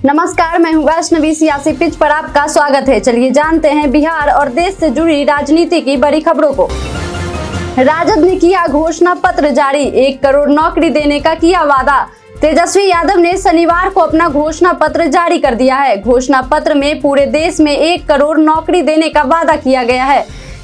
नमस्कार, मैं हूँ वैष्णवी। सियासी पिच पर आपका स्वागत है। चलिए जानते हैं बिहार और देश से जुड़ी राजनीति की बड़ी खबरों को। राजद ने किया घोषणा पत्र जारी, 1 करोड़ नौकरी देने का किया वादा। तेजस्वी यादव ने शनिवार को अपना घोषणा पत्र जारी कर दिया है। घोषणा पत्र में पूरे देश में 1 करोड़ नौकरी देने का वादा किया गया है।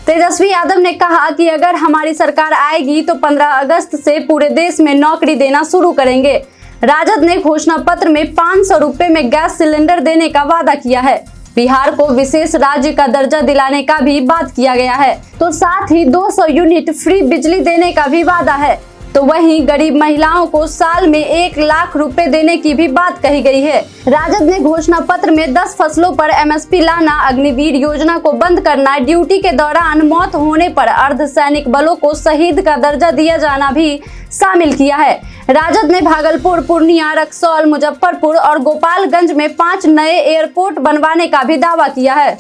तेजस्वी यादव ने कहा कि अगर हमारी सरकार आएगी तो 15 अगस्त से पूरे देश में नौकरी देना शुरू करेंगे। राजद ने घोषणा पत्र में 500 रुपए में गैस सिलेंडर देने का वादा किया है। बिहार को विशेष राज्य का दर्जा दिलाने का भी बात किया गया है, तो साथ ही 200 यूनिट फ्री बिजली देने का भी वादा है। तो वहीं गरीब महिलाओं को साल में 1 लाख रुपए देने की भी बात कही गई है। राजद ने घोषणा पत्र में 10 फसलों पर MSP लाना, अग्निवीर योजना को बंद करना, ड्यूटी के दौरान मौत होने पर अर्धसैनिक बलों को शहीद का दर्जा दिया जाना भी शामिल किया है। राजद ने भागलपुर, पूर्णिया, रक्सौल, मुजफ्फरपुर और गोपालगंज में 5 नए एयरपोर्ट बनवाने का भी दावा किया है।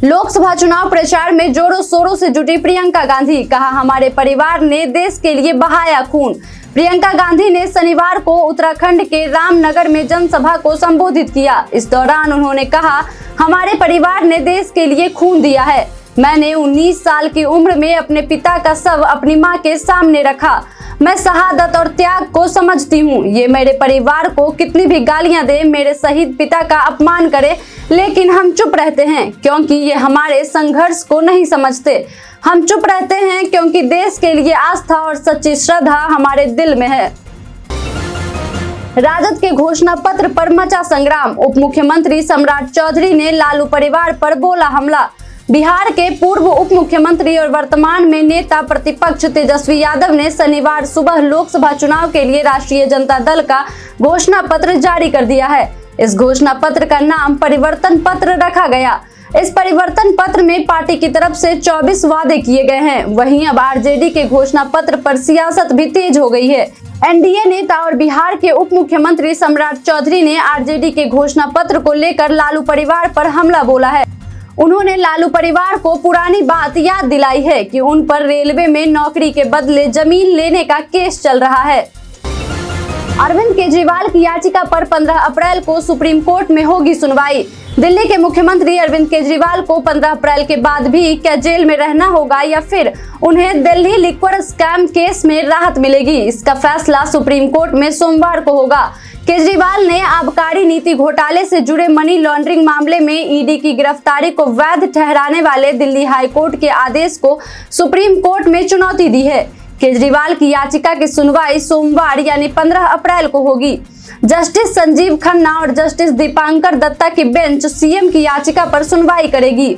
लोकसभा चुनाव प्रचार में जोरों शोरों से जुटी प्रियंका गांधी। कहा, हमारे परिवार ने देश के लिए बहाया खून। प्रियंका गांधी ने शनिवार को उत्तराखंड के रामनगर में जनसभा को संबोधित किया। इस दौरान उन्होंने कहा, हमारे परिवार ने देश के लिए खून दिया है। मैंने 19 साल की उम्र में अपने पिता का शव अपनी मां के सामने रखा। मैं शहादत और त्याग को समझती हूँ। ये मेरे परिवार को कितनी भी गालियां दे, मेरे शहीद पिता का अपमान करे, लेकिन हम चुप रहते हैं क्योंकि ये हमारे संघर्ष को नहीं समझते। हम चुप रहते हैं क्योंकि देश के लिए आस्था और सच्ची श्रद्धा हमारे दिल में है। राजद के घोषणा पत्र पर मचा संग्राम। उप मुख्यमंत्री सम्राट चौधरी ने लालू परिवार पर बोला हमला। बिहार के पूर्व उप मुख्यमंत्री और वर्तमान में नेता प्रतिपक्ष तेजस्वी यादव ने शनिवार सुबह लोकसभा चुनाव के लिए राष्ट्रीय जनता दल का घोषणा पत्र जारी कर दिया है। इस घोषणा पत्र का नाम परिवर्तन पत्र रखा गया। इस परिवर्तन पत्र में पार्टी की तरफ से 24 वादे किए गए हैं। वहीं अब RJD के घोषणा पत्र पर सियासत भी तेज हो गई है। NDA नेता और बिहार के उप मुख्यमंत्री सम्राट चौधरी ने RJD के घोषणा पत्र को लेकर लालू परिवार पर हमला बोला है। उन्होंने लालू परिवार को पुरानी बात याद दिलाई है कि उन पर रेलवे में नौकरी के बदले जमीन लेने का केस चल रहा है। अरविंद केजरीवाल की याचिका पर 15 अप्रैल को सुप्रीम कोर्ट में होगी सुनवाई। दिल्ली के मुख्यमंत्री अरविंद केजरीवाल को 15 अप्रैल के बाद भी क्या जेल में रहना होगा या फिर उन्हें दिल्ली लिक्वर स्कैम केस में राहत मिलेगी, इसका फैसला सुप्रीम कोर्ट में सोमवार को होगा। केजरीवाल ने आबकारी नीति घोटाले से जुड़े मनी लॉन्ड्रिंग मामले में ED की गिरफ्तारी को वैध ठहराने वाले दिल्ली हाई कोर्ट के आदेश को सुप्रीम कोर्ट में चुनौती दी है। केजरीवाल की याचिका की सुनवाई सोमवार यानी 15 अप्रैल को होगी। जस्टिस संजीव खन्ना और जस्टिस दीपांकर दत्ता की बेंच CM की याचिका पर सुनवाई करेगी।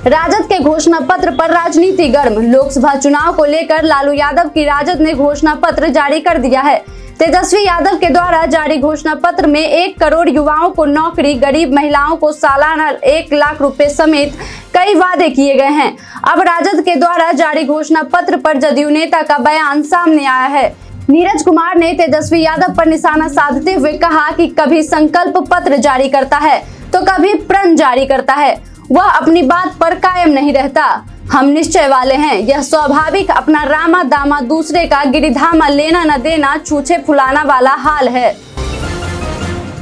राजद के घोषणा पत्र पर राजनीति गर्म। लोकसभा चुनाव को लेकर लालू यादव की राजद ने घोषणा पत्र जारी कर दिया है। तेजस्वी यादव के द्वारा जारी घोषणा पत्र में 1 करोड़ युवाओं को नौकरी, गरीब महिलाओं को सालाना 1 लाख रुपए समेत कई वादे किए गए हैं। अब राजद के द्वारा जारी घोषणा पत्र पर जदयू नेता का बयान सामने आया है। नीरज कुमार ने तेजस्वी यादव पर निशाना साधते हुए कहा कि कभी संकल्प पत्र जारी करता है तो कभी प्रण जारी करता है। वह अपनी बात पर कायम नहीं रहता। हम निश्चय वाले हैं, यह स्वाभाविक अपना रामा दामा दूसरे का गिरिधामा लेना न देना, छूछे फुलाना वाला हाल है।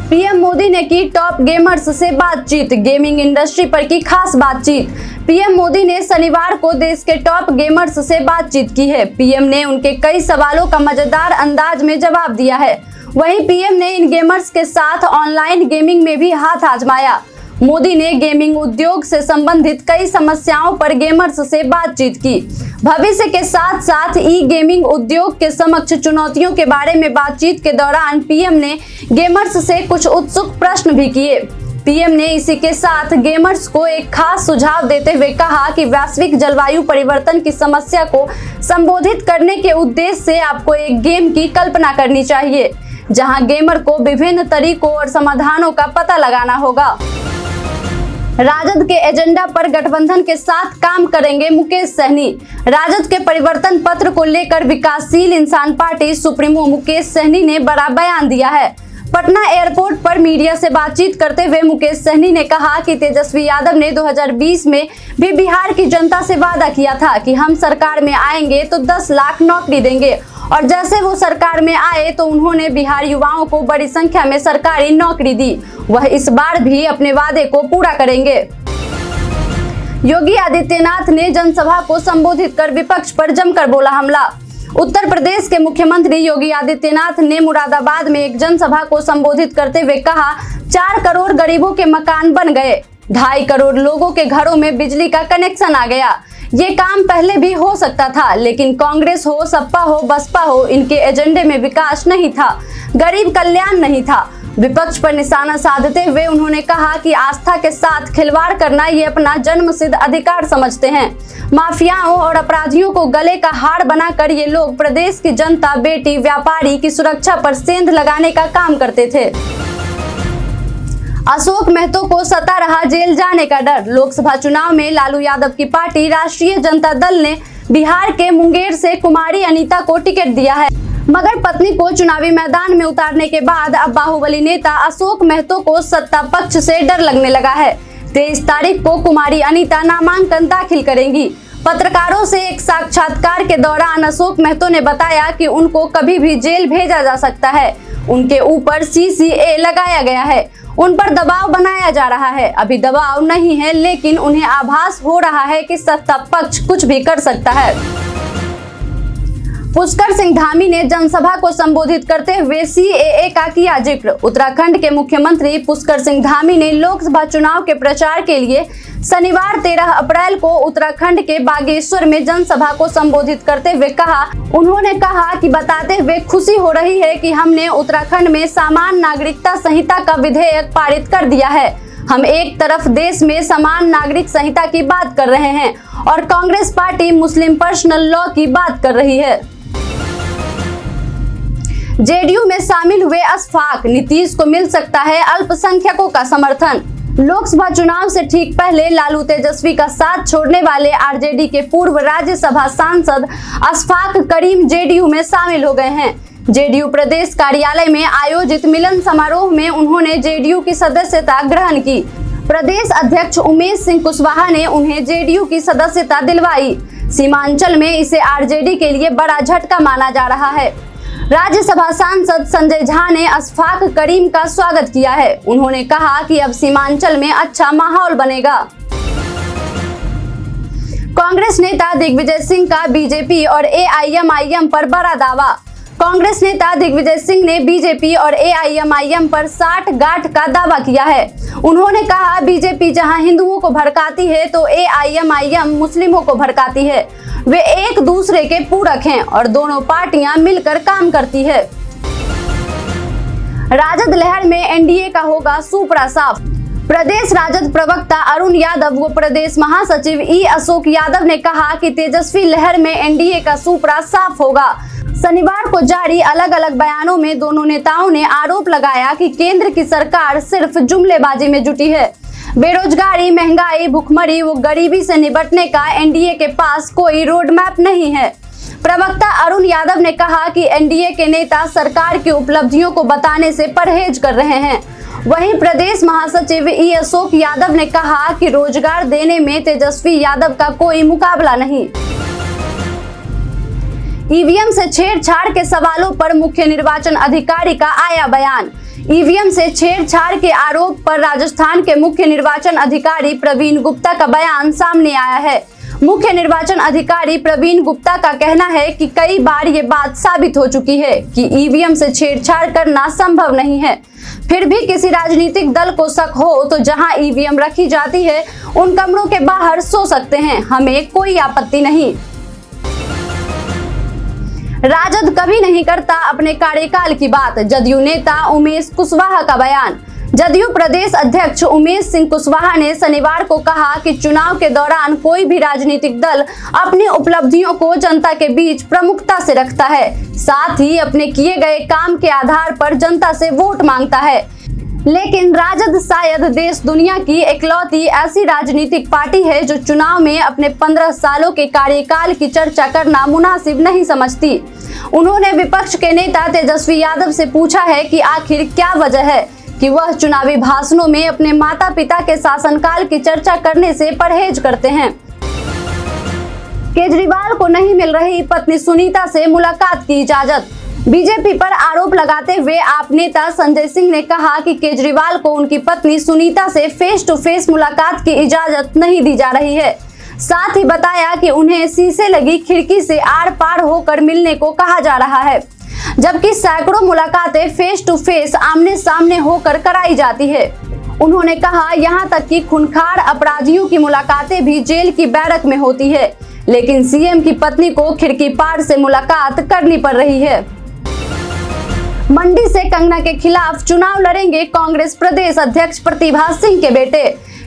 PM मोदी ने की टॉप गेमर्स से बातचीत। गेमिंग इंडस्ट्री पर की खास बातचीत। PM मोदी ने शनिवार को देश के टॉप गेमर्स से बातचीत की है। PM ने उनके कई सवालों का मजेदार अंदाज में जवाब दिया है। वहीं PM ने इन गेमर्स के साथ ऑनलाइन गेमिंग में भी हाथ आजमाया। मोदी ने गेमिंग उद्योग से संबंधित कई समस्याओं पर गेमर्स से बातचीत की। भविष्य के साथ साथ गेमिंग उद्योग के समक्ष चुनौतियों के बारे में बातचीत के दौरान PM ने गेमर्स से कुछ उत्सुक प्रश्न भी किए। PM ने इसी के साथ गेमर्स को एक खास सुझाव देते हुए कहा कि वैश्विक जलवायु परिवर्तन की समस्या को संबोधित करने के उद्देश्य से आपको एक गेम की कल्पना करनी चाहिए, जहां गेमर को विभिन्न तरीकों और समाधानों का पता लगाना होगा। राजद के एजेंडा पर गठबंधन के साथ काम करेंगे मुकेश सहनी। राजद के परिवर्तन पत्र को लेकर विकासशील इंसान पार्टी सुप्रीमो मुकेश सहनी ने बड़ा बयान दिया है। पटना एयरपोर्ट पर मीडिया से बातचीत करते हुए मुकेश सहनी ने कहा कि तेजस्वी यादव ने 2020 में भी बिहार की जनता से वादा किया था कि हम सरकार में आएंगे तो 10 लाख नौकरी देंगे और जैसे वो सरकार में आए तो उन्होंने बिहार युवाओं को बड़ी संख्या में सरकारी नौकरी दी। वह इस बार भी अपने वादे को पूरा करेंगे। योगी आदित्यनाथ ने जनसभा को संबोधित कर विपक्ष पर जमकर बोला हमला। उत्तर प्रदेश के मुख्यमंत्री योगी आदित्यनाथ ने मुरादाबाद में एक जनसभा को संबोधित करते हुए कहा, 4 करोड़ गरीबों के मकान बन गए, 2.5 करोड़ लोगों के घरों में बिजली का कनेक्शन आ गया। ये काम पहले भी हो सकता था, लेकिन कांग्रेस हो, सपा हो, बसपा हो, इनके एजेंडे में विकास नहीं था, गरीब कल्याण नहीं था। विपक्ष पर निशाना साधते हुए उन्होंने कहा कि आस्था के साथ खिलवाड़ करना ये अपना जन्मसिद्ध अधिकार समझते हैं। माफियाओं और अपराधियों को गले का हार बनाकर ये लोग प्रदेश की जनता, बेटी, व्यापारी की सुरक्षा पर सेंध लगाने का काम करते थे। अशोक महतो को सता रहा जेल जाने का डर। लोकसभा चुनाव में लालू यादव की पार्टी राष्ट्रीय जनता दल ने बिहार के मुंगेर से कुमारी अनीता को टिकट दिया है, मगर पत्नी को चुनावी मैदान में उतारने के बाद अब बाहुबली नेता अशोक महतो को सत्ता पक्ष से डर लगने लगा है। 23 तारीख को कुमारी अनीता नामांकन दाखिल करेंगी। पत्रकारों से एक साक्षात्कार के दौरान अशोक महतो ने बताया कि उनको कभी भी जेल भेजा जा सकता है। उनके ऊपर CCA लगाया गया है, उन पर दबाव बनाया जा रहा है। अभी दबाव नहीं है, लेकिन उन्हें आभास हो रहा है कि सत्ता पक्ष कुछ भी कर सकता है। पुष्कर सिंह धामी ने जनसभा को संबोधित करते हुए CAA का किया जिक्र। उत्तराखंड के मुख्यमंत्री पुष्कर सिंह धामी ने लोकसभा चुनाव के प्रचार के लिए शनिवार 13 अप्रैल को उत्तराखंड के बागेश्वर में जनसभा को संबोधित करते हुए कहा, उन्होंने कहा कि बताते हुए खुशी हो रही है कि हमने उत्तराखंड में समान नागरिकता संहिता का विधेयक पारित कर दिया है। हम एक तरफ देश में समान नागरिक संहिता की बात कर रहे हैं और कांग्रेस पार्टी मुस्लिम पर्सनल लॉ की बात कर रही है। जेडीयू में शामिल हुए अशफाक, नीतीश को मिल सकता है अल्पसंख्यकों का समर्थन। लोकसभा चुनाव से ठीक पहले लालू तेजस्वी का साथ छोड़ने वाले आरजेडी के पूर्व राज्यसभा सांसद अशफाक करीम जेडीयू में शामिल हो गए हैं। जेडीयू प्रदेश कार्यालय में आयोजित मिलन समारोह में उन्होंने जेडीयू की सदस्यता ग्रहण की। प्रदेश अध्यक्ष उमेश सिंह कुशवाहा ने उन्हें जेडीयू की सदस्यता दिलवाई। सीमांचल में इसे आरजेडी के लिए बड़ा झटका माना जा रहा है। राज्यसभा सांसद संजय झा ने अशफाक करीम का स्वागत किया है। उन्होंने कहा कि अब सीमांचल में अच्छा माहौल बनेगा। कांग्रेस नेता दिग्विजय सिंह का बीजेपी और AIMIM पर बड़ा दावा। कांग्रेस नेता दिग्विजय सिंह ने बीजेपी और AIMIM पर 60 गांठ का दावा किया है। उन्होंने कहा, बीजेपी जहां हिंदुओं को भड़काती है तो AIMIM मुस्लिमों को भड़काती है। वे एक दूसरे के पूरक हैं और दोनों पार्टियां मिलकर काम करती है। राजद लहर में एनडीए का होगा सुपड़ा साफ। प्रदेश राजद प्रवक्ता अरुण यादव व प्रदेश महासचिव अशोक यादव ने कहा कि तेजस्वी लहर में एनडीए का सुपड़ा साफ होगा। शनिवार को जारी अलग अलग बयानों में दोनों नेताओं ने आरोप लगाया कि केंद्र की सरकार सिर्फ जुमलेबाजी में जुटी है। बेरोजगारी, महंगाई, भुखमरी व गरीबी से निपटने का एनडीए के पास कोई रोड मैप नहीं है। प्रवक्ता अरुण यादव ने कहा कि एनडीए के नेता सरकार की उपलब्धियों को बताने से परहेज कर रहे हैं। वहीं प्रदेश महासचिव अशोक यादव ने कहा कि रोजगार देने में तेजस्वी यादव का कोई मुकाबला नहीं। ईवीएम से छेड़छाड़ के सवालों पर मुख्य निर्वाचन अधिकारी का आया बयान। ईवीएम से छेड़छाड़ के आरोप पर राजस्थान के मुख्य निर्वाचन अधिकारी प्रवीण गुप्ता का बयान सामने आया है। मुख्य निर्वाचन अधिकारी प्रवीण गुप्ता का कहना है कि कई बार ये बात साबित हो चुकी है कि ईवीएम से छेड़छाड़ करना संभव नहीं है। फिर भी किसी राजनीतिक दल को शक हो तो जहां ईवीएम रखी जाती है उन कमरों के बाहर सो सकते हैं, हमें कोई आपत्ति नहीं। राजद कभी नहीं करता अपने कार्यकाल की बात। जदयू नेता उमेश कुशवाहा का बयान। जदयू प्रदेश अध्यक्ष उमेश सिंह कुशवाहा ने शनिवार को कहा कि चुनाव के दौरान कोई भी राजनीतिक दल अपनी उपलब्धियों को जनता के बीच प्रमुखता से रखता है, साथ ही अपने किए गए काम के आधार पर जनता से वोट मांगता है। लेकिन राजद शायद देश दुनिया की इकलौती ऐसी राजनीतिक पार्टी है जो चुनाव में अपने 15 सालों के कार्यकाल की चर्चा करना मुनासिब नहीं समझती। उन्होंने विपक्ष के नेता तेजस्वी यादव से पूछा है कि आखिर क्या वजह है कि वह चुनावी भाषणों में अपने माता पिता के शासनकाल की चर्चा करने से परहेज करते हैं। केजरीवाल को नहीं मिल रही पत्नी सुनीता से मुलाकात की इजाजत। बीजेपी पर आरोप लगाते हुए आप नेता संजय सिंह ने कहा कि केजरीवाल को उनकी पत्नी सुनीता से फेस टू फेस मुलाकात की इजाजत नहीं दी जा रही है। साथ ही बताया कि उन्हें शीशे लगी खिड़की से आर पार होकर मिलने को कहा जा रहा है, जबकि सैकड़ों मुलाकातें फेस टू फेस आमने सामने होकर कराई जाती है। उन्होंने कहा यहां तक कि खूंखार अपराधियों की मुलाकातें भी जेल की बैरक में होती है, लेकिन सीएम की पत्नी को खिड़की पार से मुलाकात करनी पड़ रही है। मंडी से कंगना के खिलाफ चुनाव लड़ेंगे कांग्रेस प्रदेश अध्यक्ष प्रतिभा सिंह के बेटे।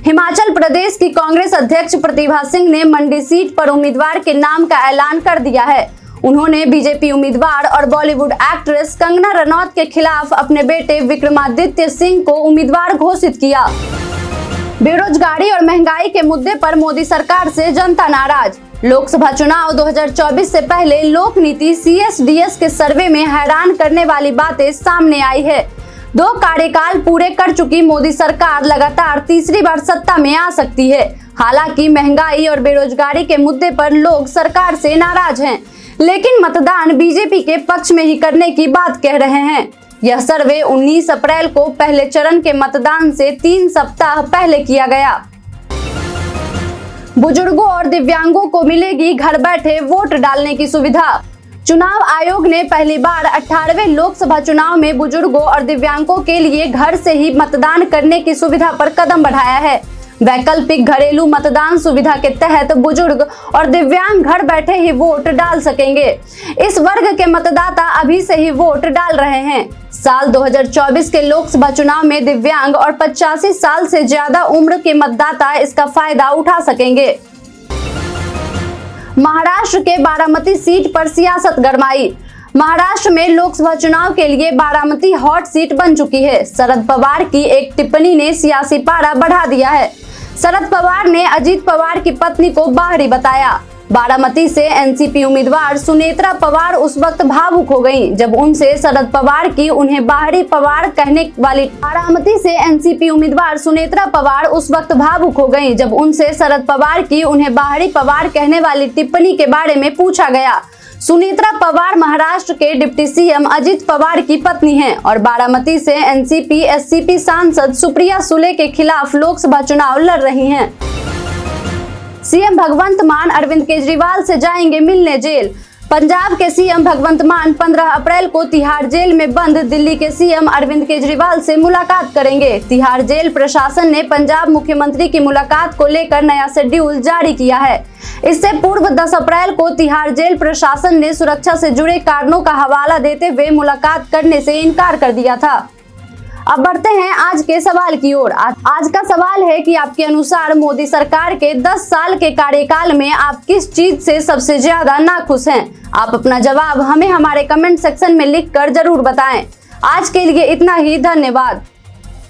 हिमाचल प्रदेश की कांग्रेस अध्यक्ष प्रतिभा सिंह ने मंडी सीट पर उम्मीदवार के नाम का ऐलान कर दिया है। उन्होंने बीजेपी उम्मीदवार और बॉलीवुड एक्ट्रेस कंगना रनौत के खिलाफ अपने बेटे विक्रमादित्य सिंह को उम्मीदवार घोषित किया। बेरोजगारी और महंगाई के मुद्दे पर मोदी सरकार से जनता नाराज। लोकसभा चुनाव 2024 से पहले लोक नीति CSDS के सर्वे में हैरान करने वाली बातें सामने आई है। 2 कार्यकाल पूरे कर चुकी मोदी सरकार लगातार तीसरी बार सत्ता में आ सकती है। हालांकि महंगाई और बेरोजगारी के मुद्दे पर लोग सरकार से नाराज हैं, लेकिन मतदान बीजेपी के पक्ष में ही करने की बात कह रहे हैं। यह सर्वे 19 अप्रैल को पहले चरण के मतदान से 3 सप्ताह पहले किया गया। बुजुर्गों और दिव्यांगों को मिलेगी घर बैठे वोट डालने की सुविधा। चुनाव आयोग ने पहली बार 18वें लोकसभा चुनाव में बुजुर्गों और दिव्यांगों के लिए घर से ही मतदान करने की सुविधा पर कदम बढ़ाया है। वैकल्पिक घरेलू मतदान सुविधा के तहत बुजुर्ग और दिव्यांग घर बैठे ही वोट डाल सकेंगे। इस वर्ग के मतदाता अभी से ही वोट डाल रहे हैं। साल 2024 के लोकसभा चुनाव में दिव्यांग और 85 साल से ज्यादा उम्र के मतदाता इसका फायदा उठा सकेंगे। महाराष्ट्र के बारामती सीट पर सियासत गरमाई। महाराष्ट्र में लोकसभा चुनाव के लिए बारामती हॉट सीट बन चुकी है। शरद पवार की एक टिप्पणी ने सियासी पारा बढ़ा दिया है। शरद पवार ने अजीत पवार की पत्नी को बाहरी बताया। बारामती से एनसीपी उम्मीदवार सुनेत्रा पवार उस वक्त भावुक हो गईं, जब उनसे शरद पवार की उन्हें बाहरी पवार कहने वाली बारामती से एनसीपी उम्मीदवार सुनेत्रा पवार उस वक्त भावुक हो गईं, जब उनसे शरद पवार की उन्हें बाहरी पवार कहने वाली टिप्पणी के बारे में पूछा गया। सुनेत्रा पवार महाराष्ट्र के डिप्टी सीएम अजित पवार की पत्नी हैं और बारामती से एनसीपी एससीपी सांसद सुप्रिया सुले के खिलाफ लोकसभा चुनाव लड़ रही हैं। सीएम भगवंत मान अरविंद केजरीवाल से जाएंगे मिलने जेल। पंजाब के सीएम भगवंत मान 15 अप्रैल को तिहाड़ जेल में बंद दिल्ली के सीएम अरविंद केजरीवाल से मुलाकात करेंगे। तिहाड़ जेल प्रशासन ने पंजाब मुख्यमंत्री की मुलाकात को लेकर नया शेड्यूल जारी किया है। इससे पूर्व 10 अप्रैल को तिहाड़ जेल प्रशासन ने सुरक्षा से जुड़े कारणों का हवाला देते हुए मुलाकात करने से इनकार कर दिया था। अब बढ़ते हैं आज के सवाल की ओर। आज का सवाल है कि आपके अनुसार मोदी सरकार के 10 साल के कार्यकाल में आप किस चीज से सबसे ज्यादा नाखुश हैं? आप अपना जवाब हमें हमारे कमेंट सेक्शन में लिखकर जरूर बताएं। आज के लिए इतना ही, धन्यवाद।